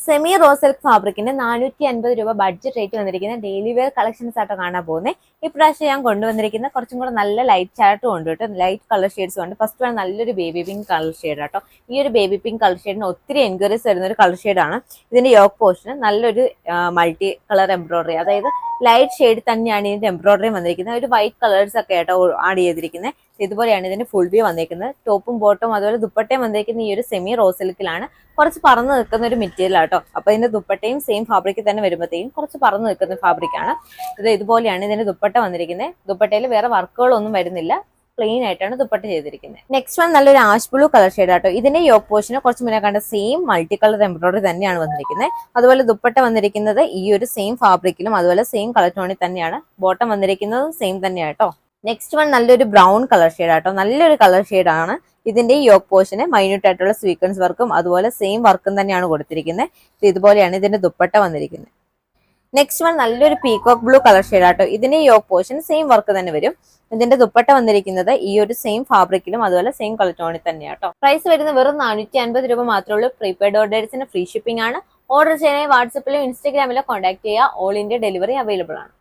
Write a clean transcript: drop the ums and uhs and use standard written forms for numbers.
Semi raw silk ഫാബ്രിക്കിന്റെ 450 രൂപ budget rate വന്നിരിക്കുന്ന daily wear collections ആട്ടോ കാണാൻ പോകുന്നത്. ഇപ്രാവശ്യം ഞാൻ കൊണ്ടുവന്നിരിക്കുന്ന കുറച്ചും കൂടെ നല്ല ലൈറ്റ് ചാർട്ടും ഉണ്ട് കേട്ടോ, ലൈറ്റ് കളർ ഷെയ്ഡ്സും ഉണ്ട്. ഫസ്റ്റ് വൺ നല്ലൊരു ബേബി പിങ്ക് കളർ ഷെയ്ഡ് ആട്ടോ. ഈ ഒരു ബേബി പിങ്ക് കളർ ഷെയ്ഡിന് ഒത്തിരി എൻക്വയറീസ് വരുന്ന ഒരു കളർ ഷെയ്ഡാണ്. ഇതിന്റെ യോക്ക് പോർഷന് നല്ലൊരു മൾട്ടി കളർ എംബ്രോയിഡറി, അതായത് ലൈറ്റ് ഷെയ്ഡ് തന്നെയാണ് ഇതിന്റെ എംബ്രോയിഡറി വന്നിരിക്കുന്നത്. ഒരു വൈറ്റ് കളേഴ്സ് ഒക്കെ ആട്ടോ ആഡ് ചെയ്തിരിക്കുന്നത്. ഇതുപോലെയാണ് ഇതിന്റെ ഫുൾ വ്യൂ വന്നിരിക്കുന്നത്. ടോപ്പും ബോട്ടും അതുപോലെ ദുപ്പട്ടയും വന്നിരിക്കുന്ന ഈ ഒരു സെമി റോ സിൽക്കിലാണ്. കുറച്ച് പറന്ന് നിൽക്കുന്ന ഒരു മെറ്റീരിയൽ ആട്ടോ. അപ്പൊ ഇതിന്റെ ദുപ്പട്ടയും സെയിം ഫാബ്രിക്കിൽ തന്നെ വരുമ്പോഴത്തേക്കും കുറച്ച് പറന്ന് നിൽക്കുന്ന ഫാബ്രിക് ആണ് ഇത്. ഇതുപോലെയാണ് ഇതിന്റെ ദുപ്പട്ട വന്നിരിക്കുന്നത്. ദുപ്പട്ടയിൽ വേറെ വർക്കുകളൊന്നും വരുന്നില്ല, പ്ലെയിൻ ആയിട്ടാണ് ദുപ്പട്ട ചെയ്തിരിക്കുന്നത്. നെക്സ്റ്റ് വൺ നല്ലൊരു ആഷ് ബ്ലൂ കളർ ഷെയ്ഡ് ആട്ടോ. ഇതിന്റെ യോക്ക് പോർഷന് കുറച്ച് മുന്നേ കണ്ട സെയിം മൾട്ടി കളർ എംബ്രോയിഡറി തന്നെയാണ് വന്നിരിക്കുന്നത്. അതുപോലെ ദുപ്പട്ട വന്നിരിക്കുന്നത് ഈ ഒരു സെയിം ഫാബ്രിക്കിലും അതുപോലെ സെയിം കളർ ടോണിൽ തന്നെയാണ്. ബോട്ടം വന്നിരിക്കുന്നതും സെയിം തന്നെയാട്ടോ. നെക്സ്റ്റ് വൺ നല്ലൊരു ബ്രൗൺ കളർ ഷെയ്ഡ് ആട്ടോ. നല്ലൊരു കളർ ഷെയ്ഡ് ആണ്. ഇതിന്റെ യോക്ക് പോർഷന് മൈന്യൂട്ട് ആയിട്ടുള്ള സ്വീക്വൻസ് വർക്കും അതുപോലെ സെയിം വർക്കും തന്നെയാണ് കൊടുത്തിരിക്കുന്നത്. ഇതുപോലെയാണ് ഇതിന്റെ ദുപ്പട്ട വന്നിരിക്കുന്നത്. നെക്സ്റ്റ് വൺ നല്ലൊരു പീകോക്ക് ബ്ലൂ കളർ ഷെയ്ഡ് ആട്ടോ. ഇതിന്റെ യോക്ക് പോർഷൻ സെയിം വർക്ക് തന്നെ വരും. ഇതിന്റെ ദുപ്പട്ട വന്നിരിക്കുന്നത് ഈ ഒരു സെയിം ഫാബ്രിക്കിലും അതുപോലെ സെയിം കളർ ടോണിൽ തന്നെയാട്ടോ. പ്രൈസ് വരുന്നത് വെറും 450 രൂപ മാത്രമേ ഉള്ളൂ. പ്രീപെയ്ഡ് ഓർഡേഴ്സിന് ഫ്രീ ഷിപ്പിംഗ് ആണ്. ഓർഡർ ചെയ്യാനായി വാട്സപ്പിലോ ഇൻസ്റ്റാഗ്രാമിലോ കോൺടാക്ട് ചെയ്യുക. ഓൾ ഇന്ത്യ ഡെലിവറി അവൈലബിൾ ആണ്.